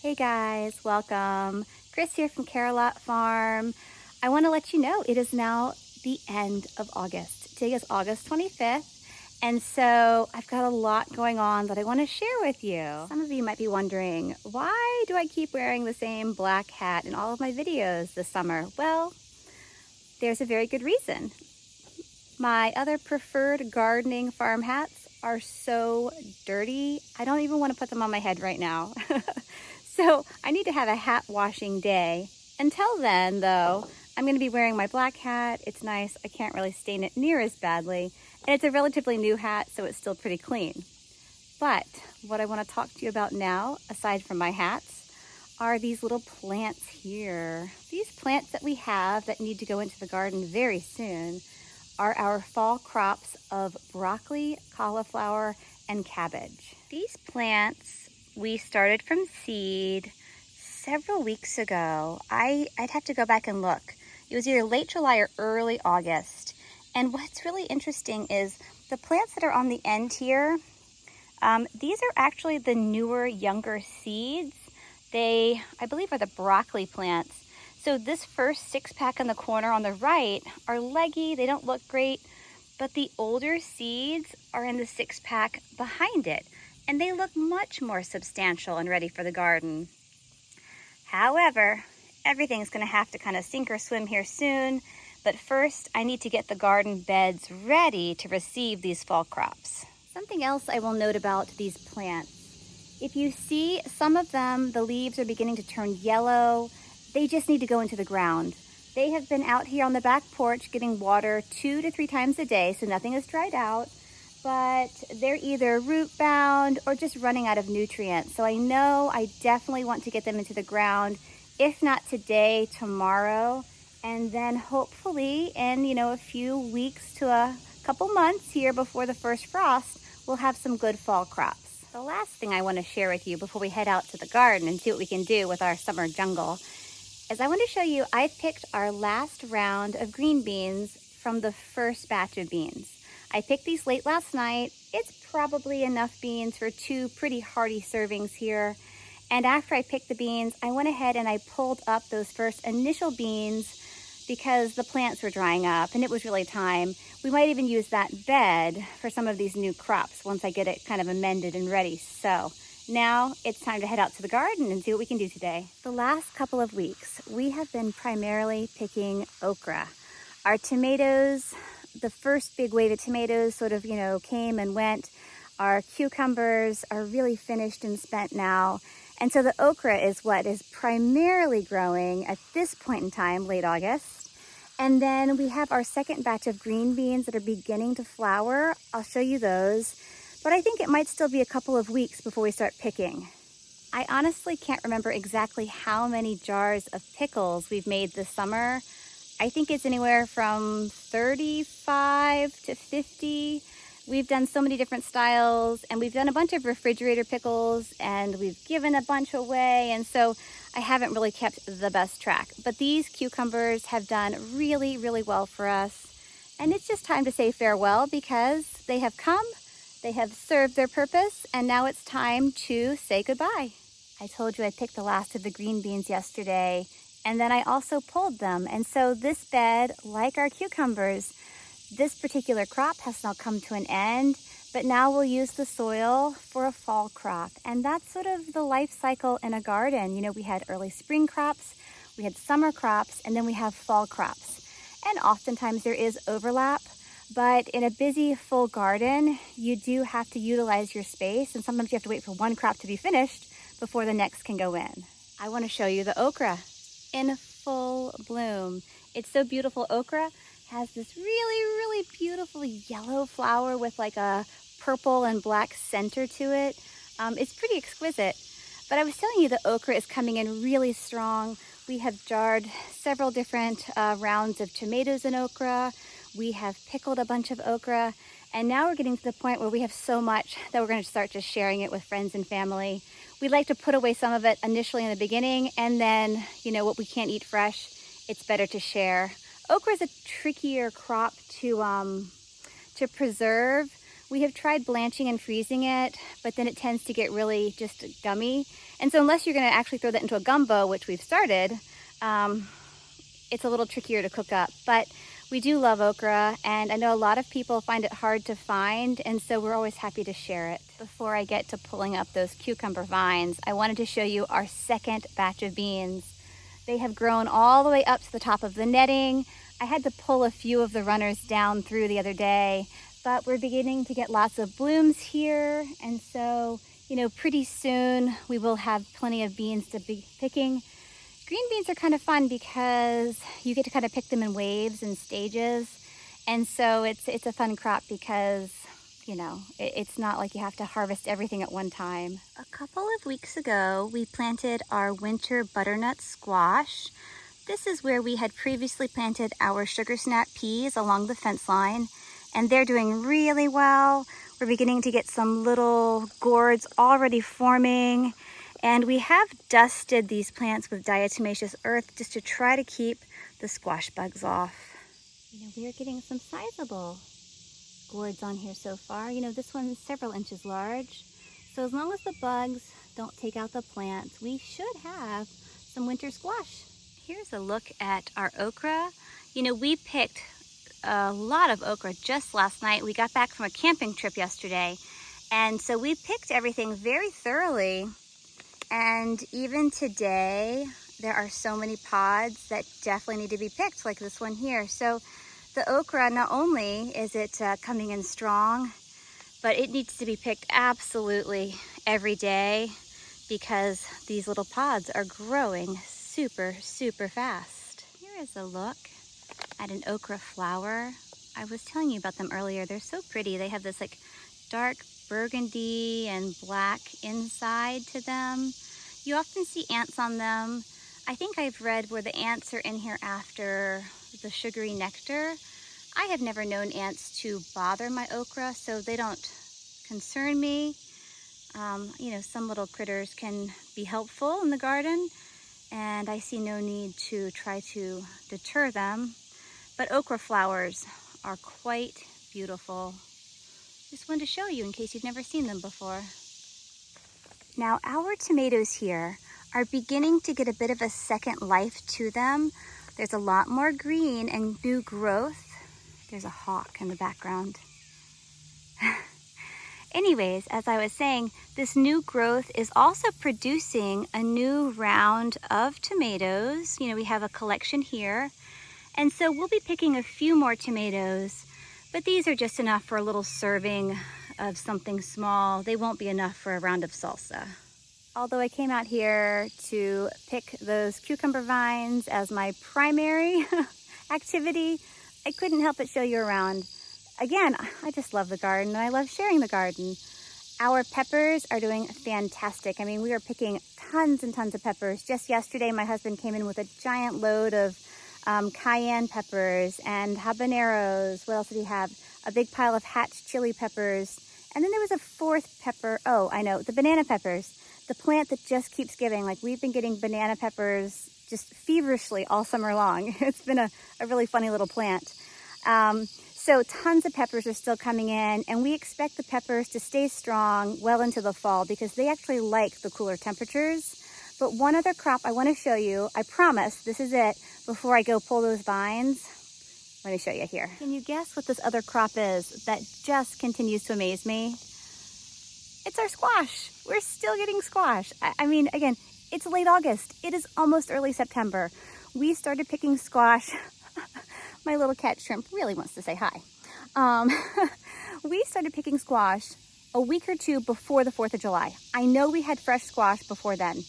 Hey guys, welcome. Chris here from Carolot Farm. I want to let you know it is now the end of August. Today is August 25th, and so I've got a lot going on that I want to share with you. Some of you might be wondering, why do I keep wearing the same black hat in all of my videos this summer? Well, there's a very good reason. My other preferred gardening farm hats are so dirty, I don't even want to put them on my head right now. So I need to have a hat washing day. Until then, though, I'm going to be wearing my black hat. It's nice. I can't really stain it near as badly. And it's a relatively new hat, so it's still pretty clean. But what I want to talk to you about now, aside from my hats, are these little plants here. These plants that we have that need to go into the garden very soon are our fall crops of broccoli, cauliflower, and cabbage. These plants we started from seed several weeks ago. I'd have to go back and look. It was either late July or early August. And what's really interesting is the plants that are on the end here, these are actually the newer, younger seeds. They, I believe, are the broccoli plants. So this first 6-pack in the corner on the right are leggy. They don't look great, but the older seeds are in the 6-pack behind it, and they look much more substantial and ready for the garden. However, everything's going to have to kind of sink or swim here soon, but first I need to get the garden beds ready to receive these fall crops. Something else I will note about these plants, if you see some of them, the leaves are beginning to turn yellow. They just need to go into the ground. They have been out here on the back porch getting water 2 to 3 times a day, so nothing is dried out, but they're either root bound or just running out of nutrients. So I know I definitely want to get them into the ground, if not today, tomorrow, and then hopefully in, a few weeks to a couple months here before the first frost, we'll have some good fall crops. The last thing I want to share with you before we head out to the garden and see what we can do with our summer jungle is I want to show you, I picked our last round of green beans from the first batch of beans. I picked these late last night. It's probably enough beans for 2 pretty hearty servings here. And after I picked the beans, I went ahead and I pulled up those first initial beans because the plants were drying up and it was really time. We might even use that bed for some of these new crops once I get it kind of amended and ready. So now it's time to head out to the garden and see what we can do today. The last couple of weeks, we have been primarily picking okra. Our tomatoes, the first big wave of tomatoes sort of, came and went. Our cucumbers are really finished and spent now. And so the okra is what is primarily growing at this point in time, late August. And then we have our second batch of green beans that are beginning to flower. I'll show you those. But I think it might still be a couple of weeks before we start picking. I honestly can't remember exactly how many jars of pickles we've made this summer. I think it's anywhere from 35 to 50. We've done so many different styles, and we've done a bunch of refrigerator pickles, and we've given a bunch away, and so I haven't really kept the best track. But these cucumbers have done really, really well for us, and it's just time to say farewell because they have come, they have served their purpose, and now it's time to say goodbye. I told you I picked the last of the green beans yesterday, and then I also pulled them. And so this bed, like our cucumbers, this particular crop has now come to an end, but now we'll use the soil for a fall crop. And that's sort of the life cycle in a garden. We had early spring crops, we had summer crops, and then we have fall crops. And oftentimes there is overlap, but in a busy, full garden, you do have to utilize your space, and sometimes you have to wait for one crop to be finished before the next can go in. I want to show you the okra in full bloom. It's so beautiful. Okra has this really, really beautiful yellow flower with like a purple and black center to it. It's pretty exquisite. But I was telling you the okra is coming in really strong. We have jarred several different rounds of tomatoes in okra. We have pickled a bunch of okra. And now we're getting to the point where we have so much that we're going to start just sharing it with friends and family. We like to put away some of it initially in the beginning, and then, what we can't eat fresh, it's better to share. Okra is a trickier crop to preserve. We have tried blanching and freezing it, but then it tends to get really just gummy. And so unless you're gonna actually throw that into a gumbo, which we've started, it's a little trickier to cook up. But we do love okra, and I know a lot of people find it hard to find, and so we're always happy to share it. Before I get to pulling up those cucumber vines, I wanted to show you our second batch of beans. They have grown all the way up to the top of the netting. I had to pull a few of the runners down through the other day, but we're beginning to get lots of blooms here, and so, you know, pretty soon we will have plenty of beans to be picking. Green beans are kind of fun because you get to kind of pick them in waves and stages. And so it's a fun crop because, you know, it's not like you have to harvest everything at one time. A couple of weeks ago, we planted our winter butternut squash. This is where we had previously planted our sugar snap peas along the fence line, and they're doing really well. We're beginning to get some little gourds already forming. And we have dusted these plants with diatomaceous earth just to try to keep the squash bugs off. You know, we are getting some sizable gourds on here so far. You know, this one's several inches large. So as long as the bugs don't take out the plants, we should have some winter squash. Here's a look at our okra. You know, we picked a lot of okra just last night. We got back from a camping trip yesterday. And so we picked everything very thoroughly. And even today, there are so many pods that definitely need to be picked, like this one here. So the okra, not only is it coming in strong, but it needs to be picked absolutely every day because these little pods are growing super, super fast. Here is a look at an okra flower. I was telling you about them earlier. They're so pretty. They have this like dark burgundy and black inside to them. You often see ants on them. I think I've read where the ants are in here after the sugary nectar. I have never known ants to bother my okra, so they don't concern me. You know, some little critters can be helpful in the garden, and I see no need to try to deter them. But okra flowers are quite beautiful. Just wanted to show you in case you've never seen them before. Now our tomatoes here are beginning to get a bit of a second life to them. There's a lot more green and new growth. There's a hawk in the background. Anyways, as I was saying, this new growth is also producing a new round of tomatoes. You know, we have a collection here. And so we'll be picking a few more tomatoes, but these are just enough for a little serving of something small. They won't be enough for a round of salsa. Although I came out here to pick those cucumber vines as my primary activity, I couldn't help but show you around. Again, I just love the garden and I love sharing the garden. Our peppers are doing fantastic. I mean, we are picking tons and tons of peppers. Just yesterday, my husband came in with a giant load of cayenne peppers and habaneros. What else did he have? A big pile of hatch chili peppers. And then there was a fourth pepper. Oh, I know, the banana peppers. The plant that just keeps giving. Like, we've been getting banana peppers just feverishly all summer long. It's been a really funny little plant. So tons of peppers are still coming in, and we expect the peppers to stay strong well into the fall because they actually like the cooler temperatures. But one other crop I want to show you, I promise, this is it, before I go pull those vines. Let me show you here. Can you guess what this other crop is that just continues to amaze me? It's our squash. We're still getting squash. I mean, again, it's late August. It is almost early September. We started picking squash. My little cat shrimp really wants to say hi. We started picking squash a week or two before the 4th of July. I know we had fresh squash before then.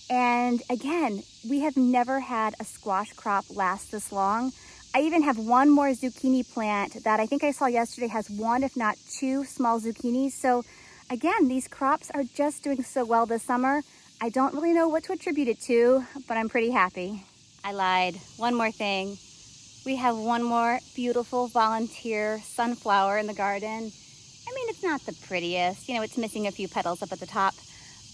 And again, we have never had a squash crop last this long. I even have one more zucchini plant that I think I saw yesterday has one, if not two, small zucchinis. So again, these crops are just doing so well this summer. I don't really know what to attribute it to, but I'm pretty happy. I lied. One more thing. We have one more beautiful volunteer sunflower in the garden. I mean, it's not the prettiest. You know, it's missing a few petals up at the top.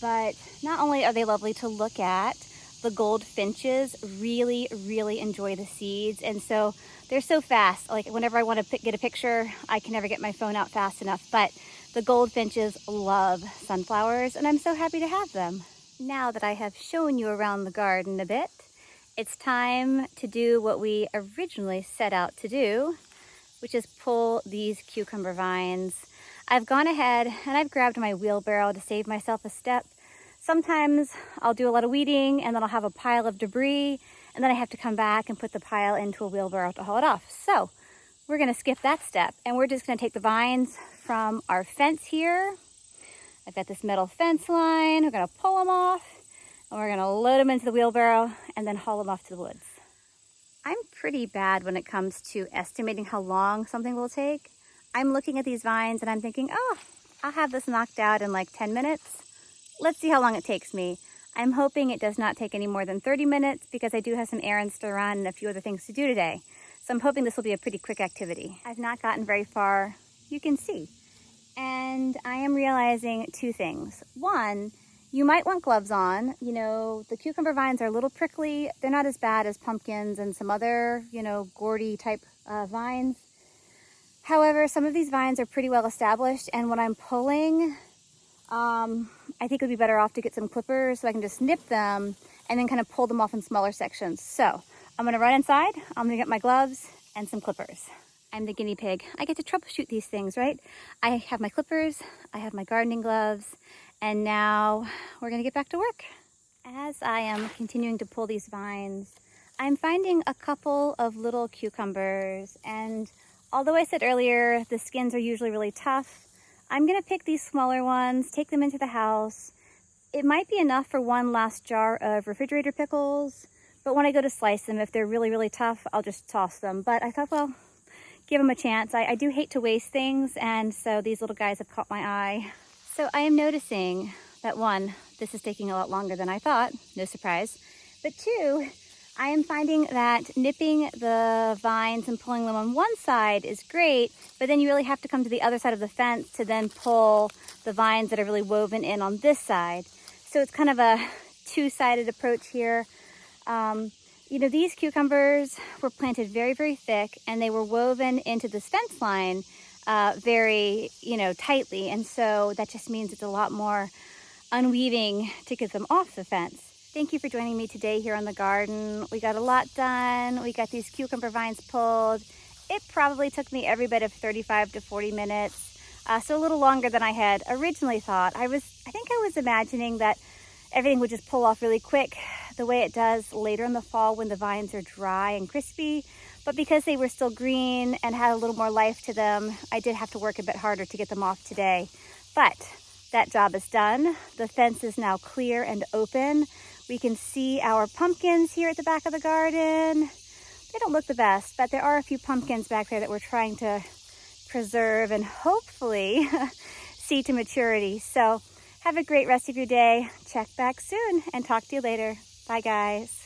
But not only are they lovely to look at, the goldfinches really, really enjoy the seeds. And so they're so fast. Like, whenever I want to get a picture, I can never get my phone out fast enough. But the goldfinches love sunflowers, and I'm so happy to have them. Now that I have shown you around the garden a bit, it's time to do what we originally set out to do, which is pull these cucumber vines. I've gone ahead and I've grabbed my wheelbarrow to save myself a step. Sometimes I'll do a lot of weeding and then I'll have a pile of debris and then I have to come back and put the pile into a wheelbarrow to haul it off. So we're gonna skip that step and we're just gonna take the vines from our fence here. I've got this metal fence line. We're gonna pull them off and we're gonna load them into the wheelbarrow and then haul them off to the woods. I'm pretty bad when it comes to estimating how long something will take. I'm looking at these vines and I'm thinking, oh, I'll have this knocked out in like 10 minutes. Let's see how long it takes me. I'm hoping it does not take any more than 30 minutes because I do have some errands to run and a few other things to do today. So I'm hoping this will be a pretty quick activity. I've not gotten very far, you can see. And I am realizing two things. One, you might want gloves on. You know, the cucumber vines are a little prickly. They're not as bad as pumpkins and some other, gourdy type vines. However, some of these vines are pretty well established. And when I'm pulling, I think it would be better off to get some clippers so I can just nip them and then kind of pull them off in smaller sections. So I'm gonna run inside. I'm gonna get my gloves and some clippers. I'm the guinea pig. I get to troubleshoot these things, right? I have my clippers, I have my gardening gloves, and now we're gonna get back to work. As I am continuing to pull these vines, I'm finding a couple of little cucumbers, and although I said earlier the skins are usually really tough, I'm gonna pick these smaller ones, take them into the house. It might be enough for one last jar of refrigerator pickles, but when I go to slice them, if they're really, really tough, I'll just toss them. But I thought, well, give them a chance. I do hate to waste things, and so these little guys have caught my eye. So I am noticing that one, this is taking a lot longer than I thought, no surprise. But two, I am finding that nipping the vines and pulling them on one side is great, but then you really have to come to the other side of the fence to then pull the vines that are really woven in on this side. So it's kind of a two-sided approach here. These cucumbers were planted very, very thick and they were woven into this fence line very, tightly. And so that just means it's a lot more unweaving to get them off the fence. Thank you for joining me today here on the garden. We got a lot done. We got these cucumber vines pulled. It probably took me every bit of 35 to 40 minutes. So a little longer than I had originally thought. I think I was imagining that everything would just pull off really quick the way it does later in the fall when the vines are dry and crispy. But because they were still green and had a little more life to them, I did have to work a bit harder to get them off today. But that job is done. The fence is now clear and open. We can see our pumpkins here at the back of the garden. They don't look the best, but there are a few pumpkins back there that we're trying to preserve and hopefully see to maturity. So have a great rest of your day. Check back soon and talk to you later. Bye, guys.